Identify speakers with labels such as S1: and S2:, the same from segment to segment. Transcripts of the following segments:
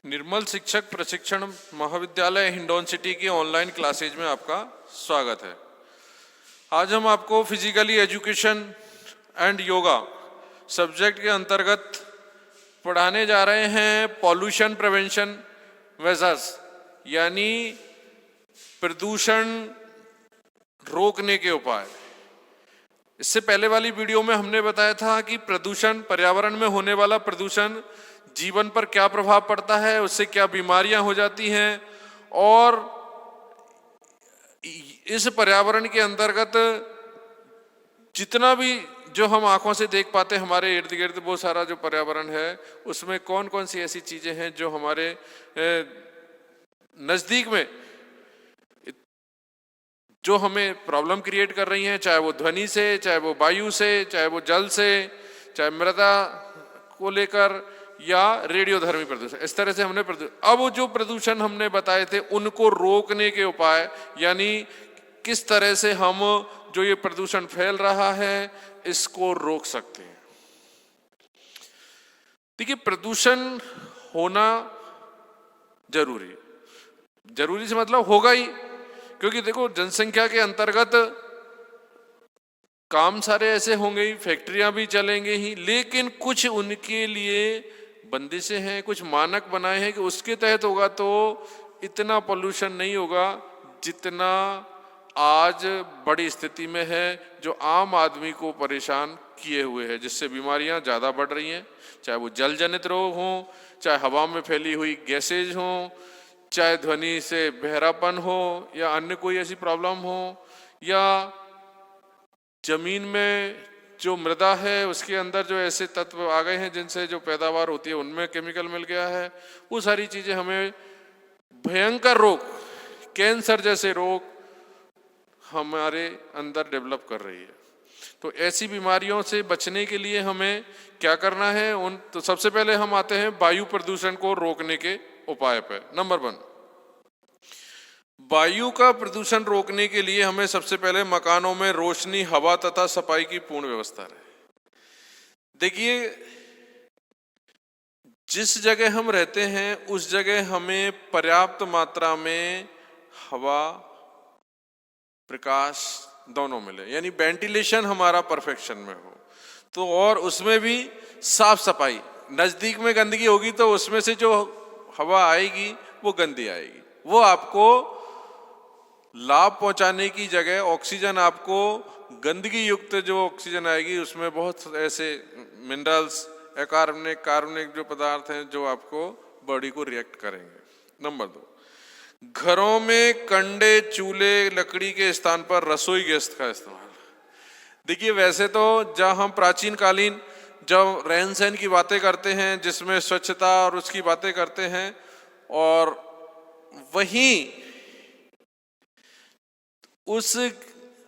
S1: निर्मल शिक्षक प्रशिक्षण महाविद्यालय हिंडौन सिटी की ऑनलाइन क्लासेज में आपका स्वागत है। आज हम आपको physically education and yoga subject के अंतर्गत पढ़ाने जा रहे हैं पॉल्यूशन प्रिवेंशन मेजर्स, यानी प्रदूषण रोकने के उपाय। इससे पहले वाली वीडियो में हमने बताया था कि प्रदूषण, पर्यावरण में होने वाला प्रदूषण जीवन पर क्या प्रभाव पड़ता है, उससे क्या बीमारियां हो जाती हैं, और इस पर्यावरण के अंतर्गत जितना भी जो हम आंखों से देख पाते हैं हमारे इर्द गिर्द, वो सारा जो पर्यावरण है उसमें कौन कौन सी ऐसी चीजें हैं जो हमारे नजदीक में जो हमें प्रॉब्लम क्रिएट कर रही हैं, चाहे वो ध्वनि से, चाहे वो वायु से, चाहे वो जल से, चाहे मृदा को लेकर, या रेडियोधर्मी प्रदूषण। इस तरह से हमने अब जो प्रदूषण हमने बताए थे उनको रोकने के उपाय, यानी किस तरह से हम जो ये प्रदूषण फैल रहा है इसको रोक सकते हैं। देखिए, प्रदूषण होना जरूरी से मतलब होगा ही, क्योंकि देखो जनसंख्या के अंतर्गत काम सारे ऐसे होंगे ही, फैक्ट्रियां भी चलेंगे ही, लेकिन कुछ उनके लिए बंदिशें हैं, कुछ मानक बनाए हैं कि उसके तहत होगा तो इतना पोल्यूशन नहीं होगा जितना आज बड़ी स्थिति में है, जो आम आदमी को परेशान किए हुए है, जिससे बीमारियां ज्यादा बढ़ रही हैं, चाहे वो जल जनित रोग हों, चाहे हवा में फैली हुई गैसेज हों, चाहे ध्वनि से बहरापन हो, या अन्य कोई ऐसी प्रॉब्लम हो, या जमीन में जो मृदा है उसके अंदर जो ऐसे तत्व आ गए हैं जिनसे जो पैदावार होती है उनमें केमिकल मिल गया है। वो सारी चीजें हमें भयंकर रोग, कैंसर जैसे रोग हमारे अंदर डेवलप कर रही है। तो ऐसी बीमारियों से बचने के लिए हमें क्या करना है, तो सबसे पहले हम आते हैं वायु प्रदूषण को रोकने के उपाय पर। नंबर 1, वायु का प्रदूषण रोकने के लिए हमें सबसे पहले मकानों में रोशनी, हवा तथा सफाई की पूर्ण व्यवस्था रहे। देखिए, जिस जगह हम रहते हैं उस जगह हमें पर्याप्त मात्रा में हवा, प्रकाश दोनों मिले, यानी वेंटिलेशन हमारा परफेक्शन में हो तो, और उसमें भी साफ सफाई। नजदीक में गंदगी होगी तो उसमें से जो हवा आएगी वो गंदी आएगी। वो आपको लाभ पहुंचाने की जगह ऑक्सीजन, आपको गंदगी युक्त जो ऑक्सीजन आएगी उसमें बहुत ऐसे मिनरल्स, अकार्बनिक, कार्बनिक जो पदार्थ हैं जो आपको बॉडी को रिएक्ट करेंगे। नंबर 2, घरों में कंडे, चूल्हे, लकड़ी के स्थान पर रसोई गैस का इस्तेमाल। देखिए, वैसे तो जब हम प्राचीन कालीन जब रहन सहन की बातें करते हैं, जिसमें स्वच्छता और उसकी बातें करते हैं, और वहीं उस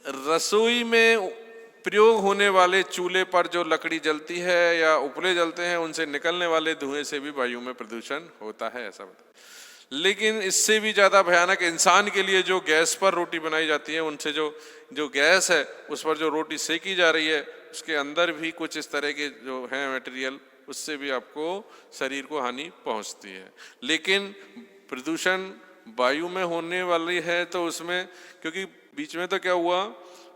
S1: रसोई में प्रयोग होने वाले चूल्हे पर जो लकड़ी जलती है या उपले जलते हैं, उनसे निकलने वाले धुएं से भी वायु में प्रदूषण होता है, ऐसा बताया। लेकिन इससे भी ज्यादा भयानक इंसान के लिए जो गैस पर रोटी बनाई जाती है, उनसे जो गैस है उस पर जो रोटी सेकी जा रही है, उसके अंदर भी कुछ इस तरह के जो है मटेरियल, उससे भी आपको शरीर को हानि पहुंचती है। लेकिन प्रदूषण वायु में होने वाली है तो उसमें, क्योंकि बीच में तो क्या हुआ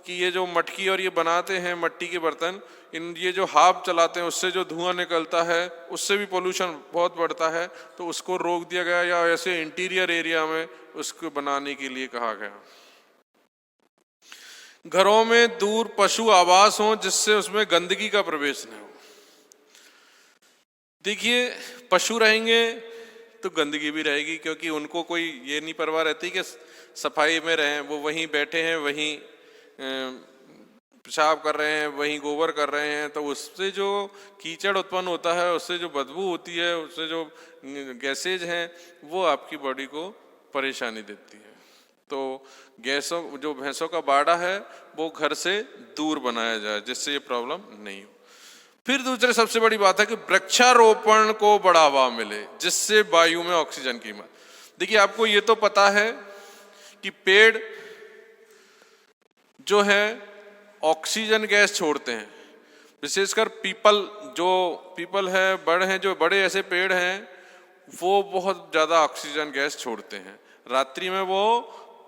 S1: कि ये जो मटकी और ये बनाते हैं मट्टी के बर्तन, ये जो हाथ चलाते हैं उससे जो धुआं निकलता है उससे भी पोल्यूशन बहुत बढ़ता है, तो उसको रोक दिया गया, या ऐसे इंटीरियर एरिया में उसको बनाने के लिए कहा गया। घरों में दूर पशु आवास हो जिससे उसमें गंदगी का प्रवेश न हो। देखिए, पशु रहेंगे तो गंदगी भी रहेगी, क्योंकि उनको कोई ये नहीं परवाह रहती कि सफाई में रहें, वो वहीं बैठे हैं, वहीं पेशाब कर रहे हैं, वहीं गोबर कर रहे हैं, तो उससे जो कीचड़ उत्पन्न होता है, उससे जो बदबू होती है, उससे जो गैसेज हैं, वो आपकी बॉडी को परेशानी देती है। तो गैसों, जो भैंसों का बाड़ा है वो घर से दूर बनाया जाए जिससे ये प्रॉब्लम नहीं हो। फिर दूसरी सबसे बड़ी बात है कि वृक्षारोपण को बढ़ावा मिले जिससे वायु में ऑक्सीजन की मात्रा। देखिए, आपको ये तो पता है कि पेड़ जो है ऑक्सीजन गैस छोड़ते हैं, विशेषकर पीपल है, बड़े हैं, जो बड़े ऐसे पेड़ हैं वो बहुत ज्यादा ऑक्सीजन गैस छोड़ते हैं। रात्रि में वो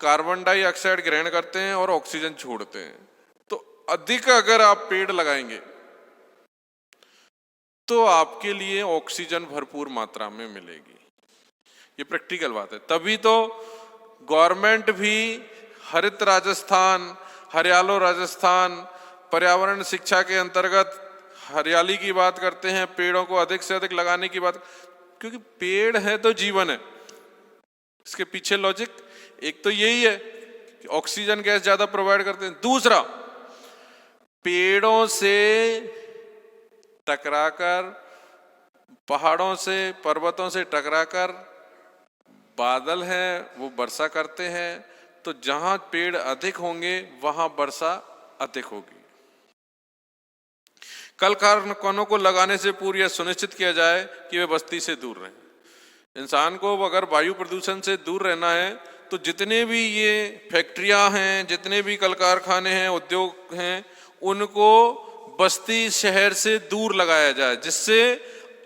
S1: कार्बन डाइऑक्साइड ग्रहण करते हैं और ऑक्सीजन छोड़ते हैं। तो अधिक अगर आप पेड़ लगाएंगे तो आपके लिए ऑक्सीजन भरपूर मात्रा में मिलेगी। ये प्रैक्टिकल बात है। तभी तो गवर्नमेंट भी हरित राजस्थान, हरियालो राजस्थान, पर्यावरण शिक्षा के अंतर्गत हरियाली की बात करते हैं, पेड़ों को अधिक से अधिक लगाने की बात, क्योंकि पेड़ है तो जीवन है। इसके पीछे लॉजिक एक तो यही है कि ऑक्सीजन गैस ज्यादा प्रोवाइड करते हैं। दूसरा, पेड़ों से टकराकर, पहाड़ों से, पर्वतों से टकराकर बादल है वो वर्षा करते हैं। तो जहां पेड़ अधिक होंगे वहां वर्षा अधिक होगी। कल कारखानों को लगाने से पूरी यह सुनिश्चित किया जाए कि वे बस्ती से दूर रहें। इंसान को अगर वायु प्रदूषण से दूर रहना है तो जितने भी ये फैक्ट्रियां हैं, जितने भी कल कारखाने हैं, उद्योग हैं, उनको बस्ती शहर से दूर लगाया जाए, जिससे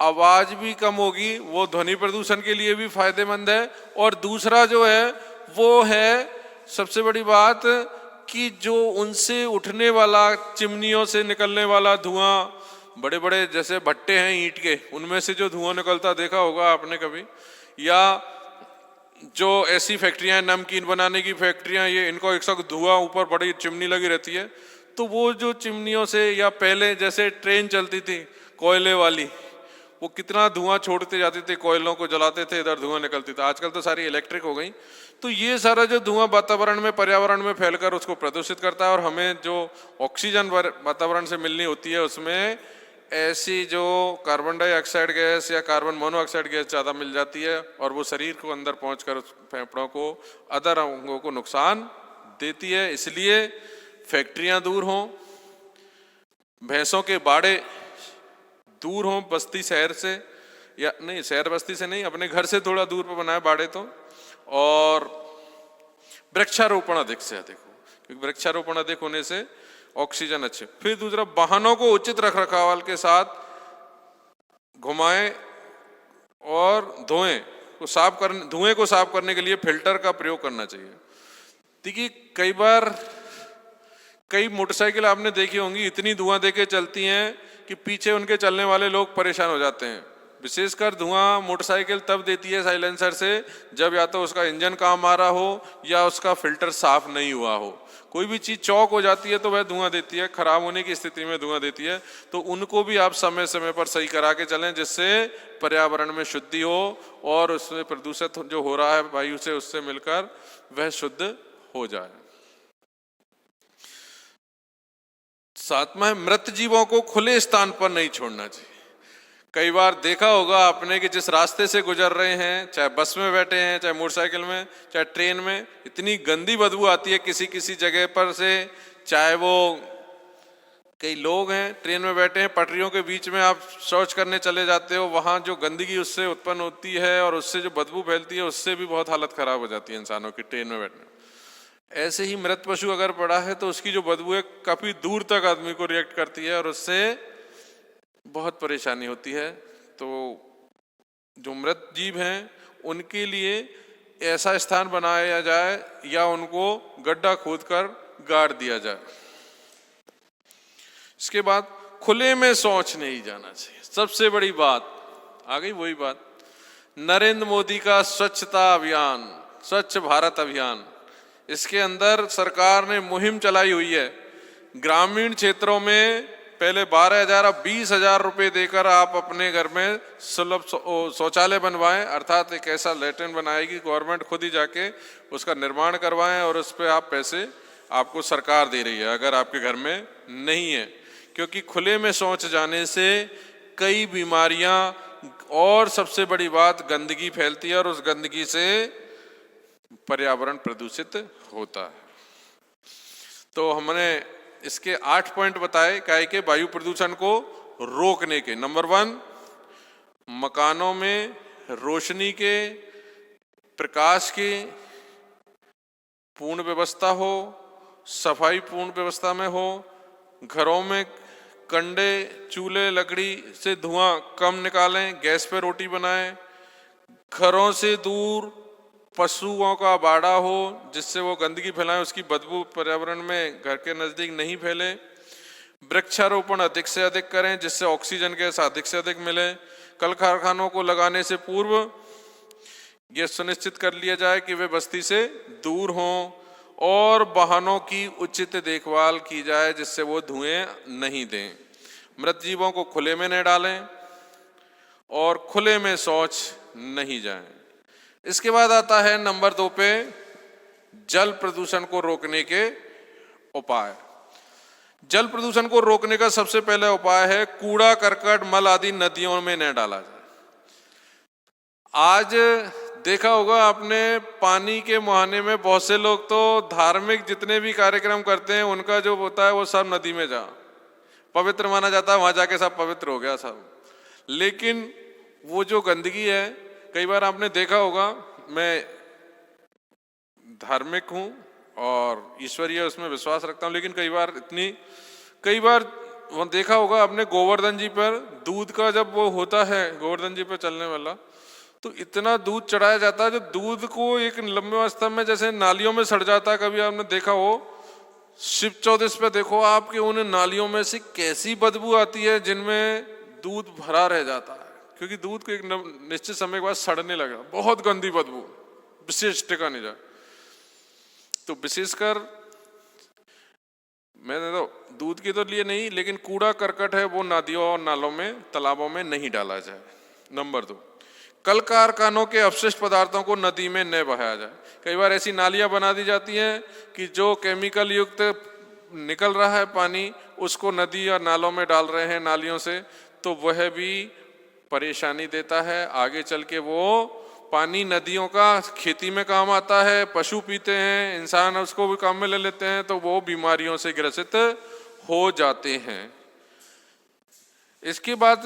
S1: आवाज भी कम होगी, वो ध्वनि प्रदूषण के लिए भी फायदेमंद है। और दूसरा जो है वो है सबसे बड़ी बात कि जो उनसे उठने वाला, चिमनियों से निकलने वाला धुआं, बड़े बड़े जैसे भट्टे हैं ईंट के, उनमें से जो धुआं निकलता देखा होगा आपने कभी, या जो ऐसी फैक्ट्रियां, नमकीन बनाने की फैक्ट्रियां, ये इनको एक साथ धुआं, ऊपर बड़ी चिमनी लगी रहती है, तो वो जो चिमनियों से, या पहले जैसे ट्रेन चलती थी कोयले वाली, वो कितना धुआं छोड़ते जाते थे, कोयलों को जलाते थे, इधर धुआं निकलती था। आजकल तो सारी इलेक्ट्रिक हो गई। तो ये सारा जो धुआं वातावरण में, पर्यावरण में फैलकर उसको प्रदूषित करता है, और हमें जो ऑक्सीजन वातावरण से मिलनी होती है उसमें ऐसी जो कार्बन डाइऑक्साइड गैस या कार्बन मोनोऑक्साइड गैस ज़्यादा मिल जाती है, और वो शरीर को अंदर पहुंचकर फेफड़ों को, अदर अंगों को नुकसान देती है। इसलिए फैक्ट्रियां दूर हों, भैंसों के बाड़े दूर हों बस्ती शहर से, या नहीं शहर बस्ती से नहीं, अपने घर से थोड़ा दूर पर बनाए बाड़े तो, और वृक्षारोपण अधिक से अधिक हो, क्योंकि वृक्षारोपण अधिक होने से ऑक्सीजन अच्छे। फिर दूसरा, वाहनों को उचित रखरखाव के साथ घुमाएं और धुएं को साफ करने के लिए फिल्टर का प्रयोग करना चाहिए। देखिए कई मोटरसाइकिल आपने देखी होंगी, इतनी धुआं देके चलती हैं कि पीछे उनके चलने वाले लोग परेशान हो जाते हैं। विशेषकर धुआं मोटरसाइकिल तब देती है साइलेंसर से, जब या तो उसका इंजन काम आ रहा हो या उसका फिल्टर साफ नहीं हुआ हो। कोई भी चीज चौक हो जाती है तो वह धुआं देती है, खराब होने की स्थिति में धुआं देती है। तो उनको भी आप समय समय पर सही करा के चलें, जिससे पर्यावरण में शुद्धि हो और उसमें प्रदूषित जो हो रहा है वायु से, उससे मिलकर वह शुद्ध हो जाए। सातवां है, मृत जीवों को खुले स्थान पर नहीं छोड़ना चाहिए। कई बार देखा होगा आपने कि जिस रास्ते से गुजर रहे हैं, चाहे बस में बैठे हैं, चाहे मोटरसाइकिल में, चाहे ट्रेन में, इतनी गंदी बदबू आती है किसी किसी जगह पर से। चाहे वो कई लोग हैं ट्रेन में बैठे हैं, पटरियों के बीच में आप शौच करने चले जाते हो, वहां जो गंदगी उससे उत्पन्न होती है और उससे जो बदबू फैलती है, उससे भी बहुत हालत खराब हो जाती है इंसानों की ट्रेन में बैठने। ऐसे ही मृत पशु अगर पड़ा है तो उसकी जो बदबू है काफी दूर तक आदमी को रिएक्ट करती है और उससे बहुत परेशानी होती है। तो जो मृत जीव हैं उनके लिए ऐसा स्थान बनाया जाए या उनको गड्ढा खोदकर गाड़ दिया जाए। इसके बाद खुले में शौच नहीं जाना चाहिए। सबसे बड़ी बात आ गई, वही बात नरेंद्र मोदी का स्वच्छता अभियान, स्वच्छ भारत अभियान, इसके अंदर सरकार ने मुहिम चलाई हुई है। ग्रामीण क्षेत्रों में पहले 12,000 अब 20,000 रुपए देकर आप अपने घर में सुलभ शौचालय बनवाएं, अर्थात एक ऐसा लैट्रिन बनाएगी गवर्नमेंट, खुद ही जाके उसका निर्माण करवाएं और उस पर आप पैसे आपको सरकार दे रही है अगर आपके घर में नहीं है। क्योंकि खुले में शौच जाने से कई बीमारियां और सबसे बड़ी बात गंदगी फैलती है और उस गंदगी से पर्यावरण प्रदूषित होता है। तो हमने इसके 8 पॉइंट बताए काय के वायु प्रदूषण को रोकने के। नंबर 1, मकानों में रोशनी के, प्रकाश की पूर्ण व्यवस्था हो, सफाई पूर्ण व्यवस्था में हो, घरों में कंडे, चूल्हे, लकड़ी से धुआं कम निकालें, गैस पे रोटी बनाएं, घरों से दूर पशुओं का बाड़ा हो जिससे वो गंदगी फैलाएं, उसकी बदबू पर्यावरण में घर के नजदीक नहीं फैले। वृक्षारोपण अधिक से अधिक करें जिससे ऑक्सीजन गैस अधिक से अधिक मिले। कल कारखानों को लगाने से पूर्व यह सुनिश्चित कर लिया जाए कि वे बस्ती से दूर हों और वाहनों की उचित देखभाल की जाए जिससे वो धुएं नहीं दें। मृत जीवों को खुले में न डालें और खुले में शौच नहीं जाएं। इसके बाद आता है नंबर 2 पे जल प्रदूषण को रोकने के उपाय। जल प्रदूषण को रोकने का सबसे पहला उपाय है कूड़ा करकट मल आदि नदियों में न डाला जाए। आज देखा होगा आपने, पानी के मुहाने में बहुत से लोग तो धार्मिक जितने भी कार्यक्रम करते हैं उनका जो होता है वो सब नदी में जा पवित्र माना जाता है, वहां जाके सब पवित्र हो गया सब। लेकिन वो जो गंदगी है, कई बार आपने देखा होगा, मैं धार्मिक हूं और ईश्वरीय उसमें विश्वास रखता हूं, लेकिन कई बार वो देखा होगा आपने गोवर्धन जी पर दूध का जब वो होता है, गोवर्धन जी पर चलने वाला, तो इतना दूध चढ़ाया जाता है जो दूध को एक लंबे अवस्था में जैसे नालियों में सड़ जाता है। कभी आपने देखा हो शिव चौदस पे देखो आपके उन नालियों में से कैसी बदबू आती है जिनमें दूध भरा रह जाता है, क्योंकि दूध को एक निश्चित समय के बाद सड़ने लगा, बहुत गंदी बदबू, विशेष टिका नहीं जाए। तो विशेषकर मैंने तो दूध के तो लिए नहीं, लेकिन कूड़ा करकट है वो नदियों और नालों में तालाबों में नहीं डाला जाए। नंबर 2, कल कारखानों के अपशिष्ट पदार्थों को नदी में न बहाया जाए। कई बार ऐसी नालियां बना दी जाती हैं कि जो केमिकल युक्त निकल रहा है पानी उसको नदी या नालों में डाल रहे हैं नालियों से, तो वह भी परेशानी देता है। आगे चल के वो पानी नदियों का खेती में काम आता है, पशु पीते हैं, इंसान उसको भी काम में ले लेते हैं, तो वो बीमारियों से ग्रसित हो जाते हैं। इसके बाद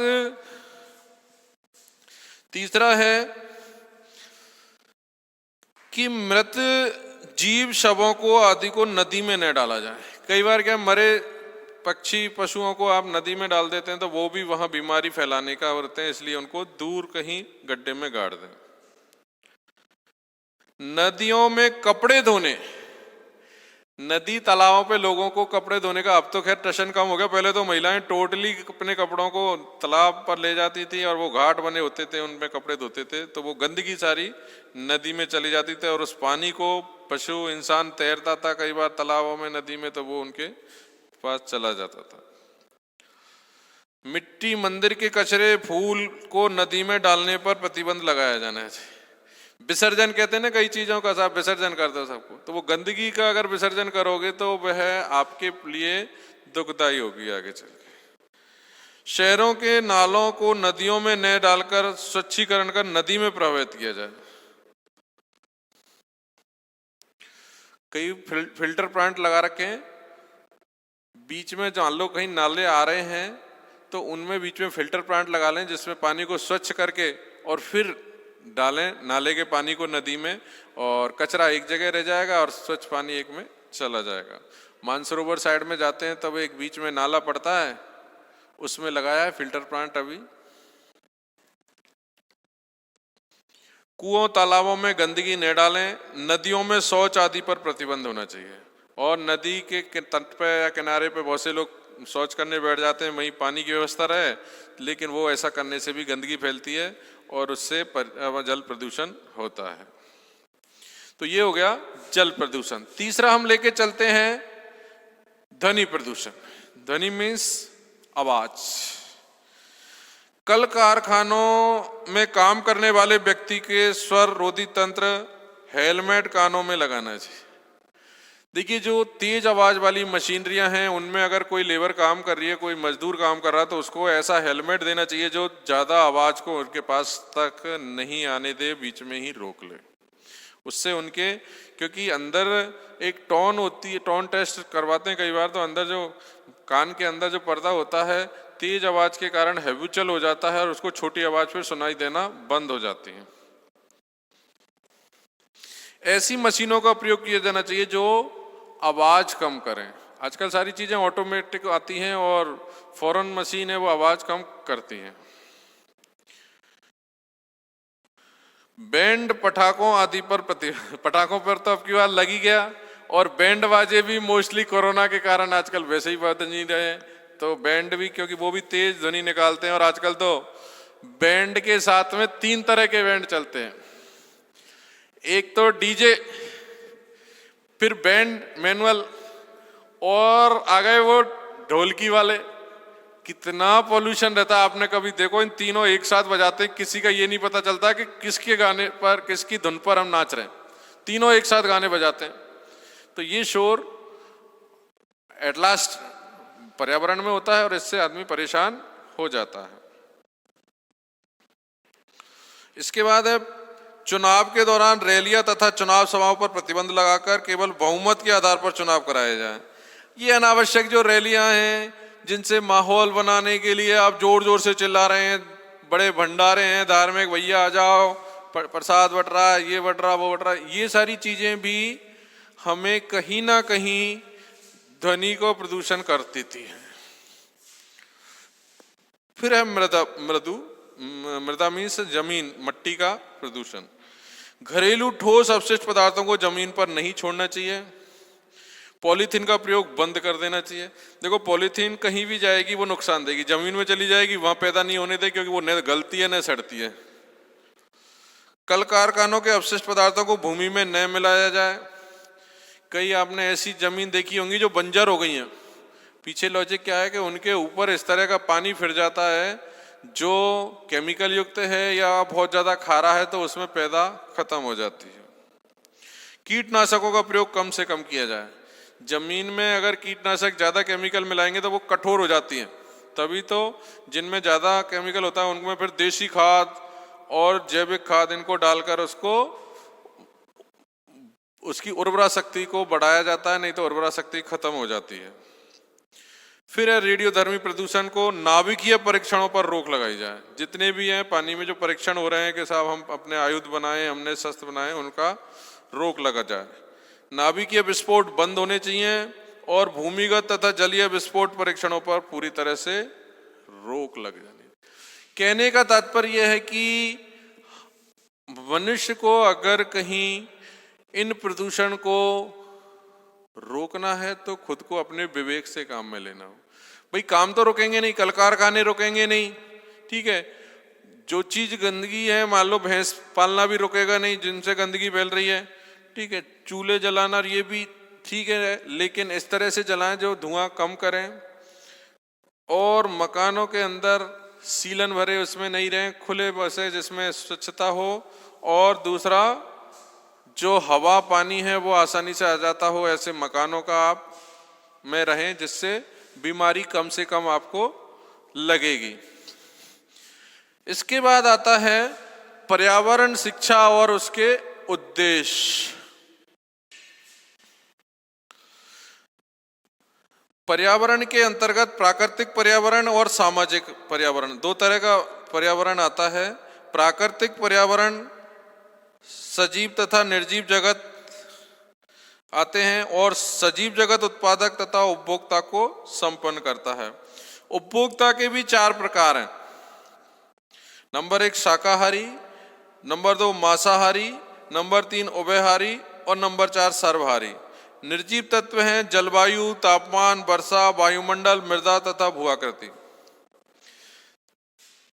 S1: तीसरा है कि मृत जीव शवों को आदि को नदी में न डाला जाए। कई बार क्या मरे पक्षी पशुओं को आप नदी में डाल देते हैं तो वो भी वहां बीमारी फैलाने का होते हैं, इसलिए उनको दूर कहीं गड्ढे में गाड़ दें। नदियों में कपड़े धोने, नदी तालाबों पे लोगों को कपड़े धोने का अब तो खैर टशन कम हो गया। पहले तो महिलाएं टोटली अपने कपड़ों को तालाब पर ले जाती थी और वो घाट बने होते थे उनमें कपड़े धोते थे, तो वो गंदगी सारी नदी में चली जाती थी और उस पानी को पशु इंसान तैरता था कई बार तालाबों में नदी में, तो वो उनके पास चला जाता था। मिट्टी मंदिर के कचरे फूल को नदी में डालने पर प्रतिबंध लगाया जाना चाहिए। विसर्जन कहते हैं ना कई चीजों का, आप विसर्जन करते हो सबको, तो वो गंदगी का अगर विसर्जन करोगे तो वह आपके लिए दुखदायी होगी आगे चल के। शहरों के नालों को नदियों में न डालकर स्वच्छीकरण कर नदी में प्रवाहित किया जाए। कई फिल्टर प्लांट लगा रखे हैं बीच में, मान लो कहीं नाले आ रहे हैं तो उनमें बीच में फिल्टर प्लांट लगा लें जिसमें पानी को स्वच्छ करके और फिर डालें नाले के पानी को नदी में, और कचरा एक जगह रह जाएगा और स्वच्छ पानी एक में चला जाएगा। मानसरोवर साइड में जाते हैं तब एक बीच में नाला पड़ता है, उसमें लगाया है फिल्टर प्लांट अभी। कुओं तालाबों में गंदगी न डालें। नदियों में शौच आदि पर प्रतिबंध होना चाहिए, और नदी के तट पे या किनारे पे बहुत से लोग शौच करने बैठ जाते हैं, वहीं पानी की व्यवस्था रहे, लेकिन वो ऐसा करने से भी गंदगी फैलती है और उससे जल प्रदूषण होता है। तो ये हो गया जल प्रदूषण। तीसरा हम लेके चलते हैं ध्वनि प्रदूषण। ध्वनि मीन्स आवाज। कल कारखानों में काम करने वाले व्यक्ति के स्वर रोधी तंत्र हेलमेट कानों में लगाना चाहिए। देखिए जो तेज आवाज वाली मशीनरियां हैं उनमें अगर कोई लेबर काम कर रही है, कोई मजदूर काम कर रहा है, तो उसको ऐसा हेलमेट देना चाहिए जो ज्यादा आवाज को उनके पास तक नहीं आने दे, बीच में ही रोक ले। उससे उनके, क्योंकि अंदर एक टोन होती है, टोन टेस्ट करवाते हैं कई बार, तो अंदर जो कान के अंदर जो पर्दा होता है तेज आवाज के कारण हैबिचुअल हो जाता है और उसको छोटी आवाज पर सुनाई देना बंद हो जाती है। ऐसी मशीनों का प्रयोग किया जाना चाहिए जो आवाज कम करें। आजकल सारी चीजें ऑटोमेटिक आती हैं और फौरन मशीन है वो आवाज कम करती हैं। बैंड पटाखों आदि पर पटाखों पर तो अब की बार लग ही गया, और बैंड बाजे भी मोस्टली कोरोना के कारण आजकल वैसे ही बज नहीं रहे, तो बैंड भी, क्योंकि वो भी तेज ध्वनि निकालते हैं, और आजकल तो बैंड के साथ में 3 तरह के बैंड चलते हैं, एक तो डीजे, फिर बैंड मैनुअल, और आ गए वो ढोलकी वाले। कितना पॉल्यूशन रहता है, आपने कभी देखो इन तीनों एक साथ बजाते हैं, किसी का ये नहीं पता चलता कि किसके गाने पर, किसकी धुन पर हम नाच रहे हैं, तीनों एक साथ गाने बजाते हैं। तो ये शोर एट लास्ट पर्यावरण में होता है और इससे आदमी परेशान हो जाता है। इसके बाद है चुनाव के दौरान रैलियां तथा चुनाव सभाओं पर प्रतिबंध लगाकर केवल बहुमत के आधार पर चुनाव कराया जाए। ये अनावश्यक जो रैलियां हैं, जिनसे माहौल बनाने के लिए आप जोर जोर से चिल्ला रहे हैं, बड़े भंडारे हैं धार्मिक, भैया आ जाओ, प्रसाद बट रहा है, ये बट रहा, वो बट रहा, ये सारी चीजें भी हमें कहीं ना कहीं ध्वनि को प्रदूषण कर देती है। फिर है मृदा मीन्स जमीन, मट्टी का प्रदूषण। घरेलू ठोस अपशिष्ट पदार्थों को जमीन पर नहीं छोड़ना चाहिए। पॉलीथीन का प्रयोग बंद कर देना चाहिए। देखो पॉलीथीन कहीं भी जाएगी वो नुकसान देगी, जमीन में चली जाएगी वहां पैदा नहीं होने दे, क्योंकि वो न गलती है न सड़ती है। कल कारखानों के अपशिष्ट पदार्थों को भूमि में न मिलाया जाए। कई आपने ऐसी जमीन देखी होंगी जो बंजर हो गई हैं, पीछे लॉजिक क्या है कि उनके ऊपर इस तरह का पानी फिर जाता है जो केमिकल युक्त है या बहुत ज्यादा खारा है, तो उसमें पैदा खत्म हो जाती है। कीटनाशकों का प्रयोग कम से कम किया जाए। जमीन में अगर कीटनाशक ज्यादा केमिकल मिलाएंगे तो वो कठोर हो जाती हैं, तभी तो जिनमें ज्यादा केमिकल होता है उनमें फिर देसी खाद और जैविक खाद इनको डालकर उसकी उर्वरा शक्ति को बढ़ाया जाता है, नहीं तो उर्वरा शक्ति खत्म हो जाती है। फिर है रेडियोधर्मी प्रदूषण को नाभिकीय परीक्षणों पर रोक लगाई जाए। जितने भी हैं पानी में जो परीक्षण हो रहे हैं कि साहब हम अपने आयुध बनाए, हमने शस्त्र बनाए, उनका रोक लगा जाए। नाभिकीय विस्फोट बंद होने चाहिए और भूमिगत तथा जलीय विस्फोट परीक्षणों पर पूरी तरह से रोक लग जानी। कहने का तात्पर्य यह है कि मनुष्य को अगर कहीं इन प्रदूषण को रोकना है तो खुद को अपने विवेक से काम में लेना हो। भाई काम तो रोकेंगे नहीं, कल कारखाने रोकेंगे नहीं, ठीक है, जो चीज गंदगी है, मान लो भैंस पालना भी रोकेगा नहीं जिनसे गंदगी फैल रही है, ठीक है, चूल्हे जलाना ये भी ठीक है, लेकिन इस तरह से जलाएं जो धुआं कम करें, और मकानों के अंदर सीलन भरे उसमें नहीं रहें, खुले बसे जिसमें स्वच्छता हो, और दूसरा जो हवा पानी है वो आसानी से आ जाता हो, ऐसे मकानों का आप में रहें जिससे बीमारी कम से कम आपको लगेगी। इसके बाद आता है पर्यावरण शिक्षा और उसके उद्देश्य। पर्यावरण के अंतर्गत प्राकृतिक पर्यावरण और सामाजिक पर्यावरण, 2 तरह का पर्यावरण आता है। प्राकृतिक पर्यावरण सजीव तथा निर्जीव जगत आते हैं, और सजीव जगत उत्पादक तथा उपभोक्ता को संपन्न करता है। उपभोक्ता के भी 4 प्रकार हैं। नंबर 1 शाकाहारी, नंबर 2 मांसाहारी, नंबर 3 उभयहारी, और नंबर 4 सर्वहारी। निर्जीव तत्व हैं जलवायु, तापमान, वर्षा, वायुमंडल, मृदा तथा भूआकृति।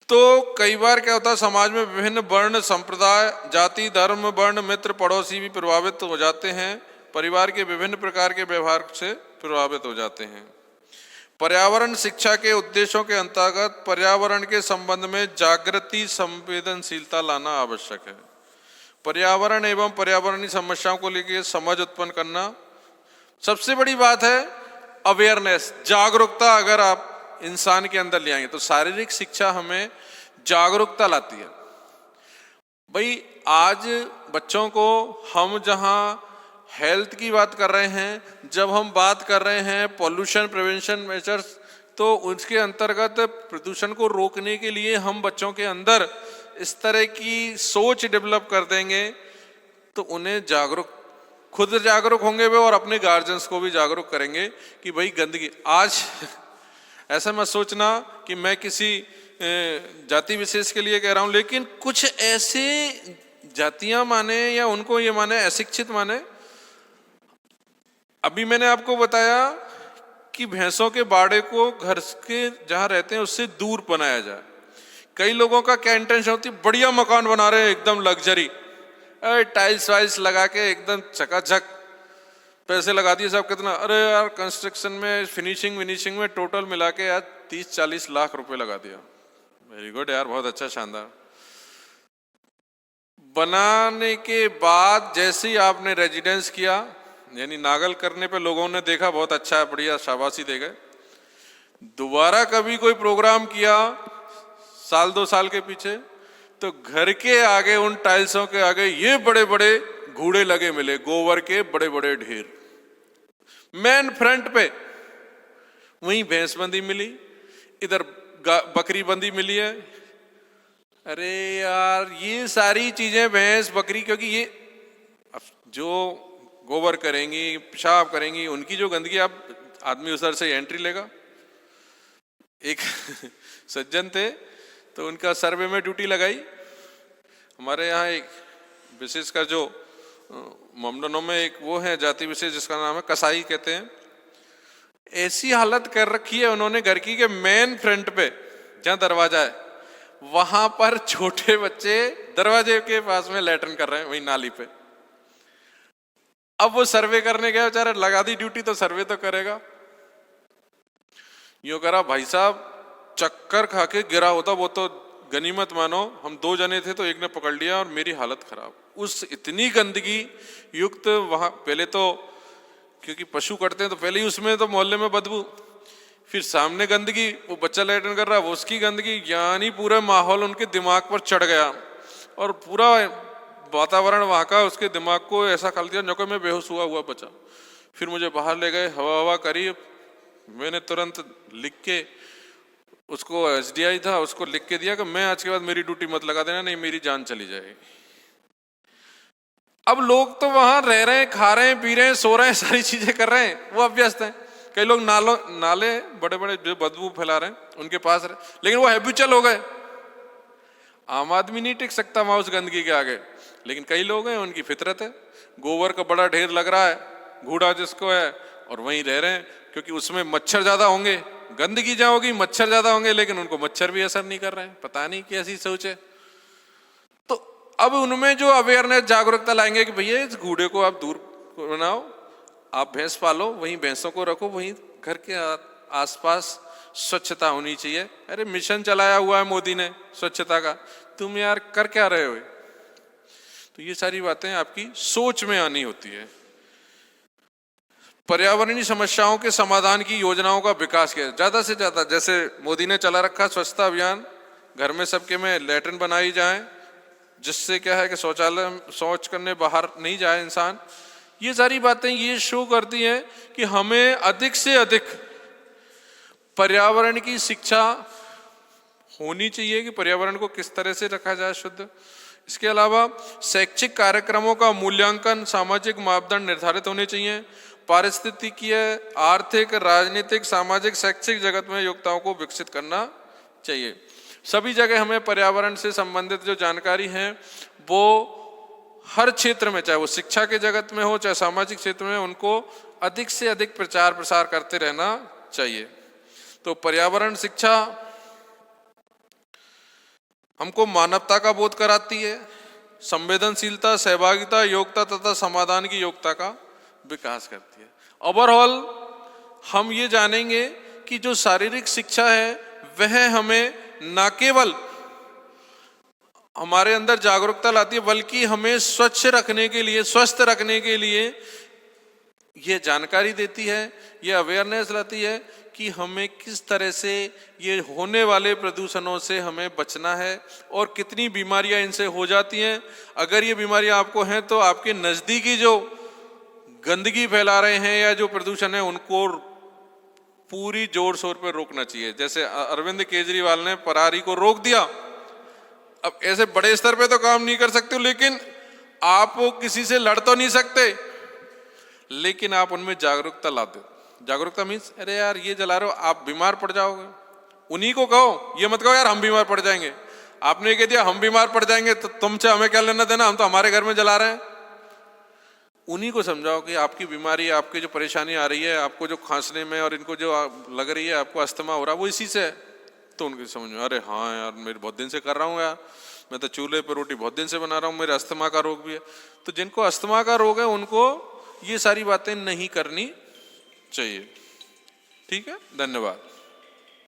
S1: तो कई बार क्या होता है, समाज में विभिन्न वर्ण, संप्रदाय, जाति, धर्म, वर्ण, मित्र, पड़ोसी भी प्रभावित हो जाते हैं, परिवार के विभिन्न प्रकार के व्यवहार से प्रभावित हो जाते हैं। पर्यावरण शिक्षा के उद्देश्यों के अंतर्गत पर्यावरण के संबंध में जागृति, संवेदनशीलता लाना आवश्यक है। पर्यावरण एवं पर्यावरणीय समस्याओं को लेकर समझ उत्पन्न करना सबसे बड़ी बात है। अवेयरनेस, जागरूकता अगर आप इंसान के अंदर ले आएंगे तो शारीरिक शिक्षा हमें जागरूकता लाती है। भाई आज बच्चों को हम जहां हेल्थ की बात कर रहे हैं, जब हम बात कर रहे हैं पॉल्यूशन प्रिवेंशन मेजर्स, तो उसके अंतर्गत प्रदूषण को रोकने के लिए हम बच्चों के अंदर इस तरह की सोच डेवलप कर देंगे तो उन्हें खुद जागरूक होंगे वे, और अपने गार्जियंस को भी जागरूक करेंगे कि भाई गंदगी। आज ऐसा मत सोचना कि मैं किसी जाति विशेष के लिए कह रहा हूं, लेकिन कुछ ऐसे जातियां माने या उनको ये माने अशिक्षित माने। अभी मैंने आपको बताया कि भैंसों के बाड़े को घर के जहां रहते हैं उससे दूर बनाया जाए। कई लोगों का क्या इंटेंशन होती है, बढ़िया मकान बना रहे हैं एकदम लग्जरी, टाइल्स वाइल्स लगा के एकदम चकाचक, पैसे लगा दिए सब कितना, अरे यार कंस्ट्रक्शन में फिनिशिंग में टोटल मिला के यार 30-40 लाख रुपए लगा दिया। वेरी गुड यार, बहुत अच्छा, शानदार। बनाने के बाद जैसे ही आपने रेजिडेंस किया, यानी नागल करने पे लोगों ने देखा बहुत अच्छा है, बढ़िया, शाबाशी दे गए। दोबारा कभी कोई प्रोग्राम किया साल 2 साल के पीछे, तो घर के आगे उन टाइल्सों के आगे ये बड़े बड़े घूड़े लगे मिले, गोबर के बड़े बड़े ढेर। मेन फ्रंट पे वहीं भैंस बंदी मिली, इधर बकरी बंदी मिली है। अरे यार ये सारी चीजें भैंस बकरी, क्योंकि ये जो गोबर करेंगी पेशाब करेंगी उनकी जो गंदगी, आप आदमी उधर से एंट्री लेगा। एक सज्जन थे तो उनका सर्वे में ड्यूटी लगाई। हमारे यहाँ एक विशेष का जो ममडनों में एक वो है जाति विशेष जिसका नाम है कसाई कहते हैं। ऐसी हालत कर रखी है उन्होंने घर की के मेन फ्रंट पे जहां दरवाजा है वहां पर छोटे बच्चे दरवाजे के पास में लैट्रिन कर रहे हैं, वही नाली पे। अब वो सर्वे करने गया बेचारा, लगा दी ड्यूटी तो सर्वे तो करेगा। यूं करा भाई साहब, चक्कर खा के गिरा होता वो तो गनीमत मानो। हम 2 जने थे तो एक ने पकड़ लिया और मेरी हालत खराब। उस इतनी गंदगी युक्त वहां, पहले तो क्योंकि पशु कटते हैं तो पहले ही उसमें तो मोहल्ले में बदबू, फिर सामने गंदगी, वो बच्चा लैट्रिन कर रहा वो उसकी गंदगी, यानी पूरा माहौल उनके दिमाग पर चढ़ गया और पूरा वातावरण वहां का उसके दिमाग को ऐसा खा दिया जो कि मैं बेहोश हुआ बचा। फिर मुझे बाहर ले गए, हवा करी। मैंने तुरंत लिख के उसको, SDI था, उसको लिख के दिया कि मैं आज के बाद मेरी ड्यूटी मत लगा देना, नहीं मेरी जान चली जाएगी। अब लोग तो वहां रह रहे हैं, खा रहे हैं, पी रहे हैं, सो रहे हैं, सारी चीजें कर रहे हैं, वो अभ्यस्त हैं। कई लोग नाले बड़े बड़े जो बदबू फैला रहे हैं उनके पास रहे, लेकिन वो हैबिचुअल हो गए। आम आदमी नहीं टिक सकता वहां उस गंदगी के आगे, लेकिन कई लोग हैं उनकी फितरत है। गोबर का बड़ा ढेर लग रहा है, घूड़ा जिसको है, और वहीं रह रहे हैं क्योंकि उसमें मच्छर ज्यादा होंगे, गंदगी जहां होगी मच्छर ज्यादा होंगे, लेकिन उनको मच्छर भी असर नहीं कर रहे हैं। पता नहीं कैसी सोच है। तो अब उनमें जो अवेयरनेस, जागरूकता लाएंगे कि भैया इस घूड़े को आप दूर बनाओ, आप भैंस पालो, वहीं भैंसों को रखो, वहीं घर के आसपास स्वच्छता होनी चाहिए। अरे मिशन चलाया हुआ है मोदी ने स्वच्छता का, तुम यार कर क्या रहे हो? तो ये सारी बातें आपकी सोच में आनी होती है। पर्यावरणीय समस्याओं के समाधान की योजनाओं का विकास किया ज्यादा से ज्यादा, जैसे मोदी ने चला रखा स्वच्छता अभियान, घर में सबके में लैट्रिन बनाई जाए, जिससे क्या है कि शौच करने बाहर नहीं जाए इंसान। ये सारी बातें ये शो करती हैं कि हमें अधिक से अधिक पर्यावरण की शिक्षा होनी चाहिए कि पर्यावरण को किस तरह से रखा जाए शुद्ध। इसके अलावा शैक्षिक कार्यक्रमों का मूल्यांकन, सामाजिक मापदंड निर्धारित होने चाहिए। पारिस्थितिकीय, आर्थिक, राजनीतिक, सामाजिक, शैक्षिक जगत में योग्यताओं को विकसित करना चाहिए। सभी जगह हमें पर्यावरण से संबंधित जो जानकारी है वो हर क्षेत्र में, चाहे वो शिक्षा के जगत में हो चाहे सामाजिक क्षेत्र में, उनको अधिक से अधिक प्रचार प्रसार करते रहना चाहिए। तो पर्यावरण शिक्षा हमको मानवता का बोध कराती है, संवेदनशीलता, सहभागिता, योग्यता तथा समाधान की योग्यता का विकास करती है। ओवरऑल हम ये जानेंगे कि जो शारीरिक शिक्षा है वह हमें न केवल हमारे अंदर जागरूकता लाती है, बल्कि हमें स्वच्छ रखने के लिए, स्वस्थ रखने के लिए ये जानकारी देती है, ये अवेयरनेस लाती है कि हमें किस तरह से ये होने वाले प्रदूषणों से हमें बचना है और कितनी बीमारियां इनसे हो जाती हैं। अगर ये बीमारियां आपको हैं तो आपके नजदीकी जो गंदगी फैला रहे हैं या जो प्रदूषण है उनको पूरी जोर शोर पर रोकना चाहिए। जैसे अरविंद केजरीवाल ने परारी को रोक दिया। अब ऐसे बड़े स्तर पे तो काम नहीं कर सकते, लेकिन आप किसी से लड़ तो नहीं सकते, लेकिन आप उनमें जागरूकता ला दो। जागरूकता मीन्स अरे यार ये जला रहे हो, आप बीमार पड़ जाओगे। उन्हीं को कहो, ये मत कहो यार हम बीमार पड़ जाएंगे।
S2: आपने ये कह दिया हम बीमार पड़ जाएंगे तो तुमसे हमें क्या लेना देना, हम तो हमारे घर में जला रहे हैं। उन्हीं को समझाओ कि आपकी बीमारी, आपकी जो परेशानी आ रही है, आपको जो खांसने में और इनको जो लग रही है, आपको अस्थमा हो रहा है, वो इसी से है। तो उनकी समझ में, अरे हाँ यार, मेरे बहुत दिन से कर रहा हूँ यार, मैं तो चूल्हे पर रोटी बहुत दिन से बना रहा हूँ, मेरे अस्थमा का रोग भी है। तो जिनको अस्थमा का रोग है उनको ये सारी बातें नहीं करनी चाहिए। ठीक है, धन्यवाद।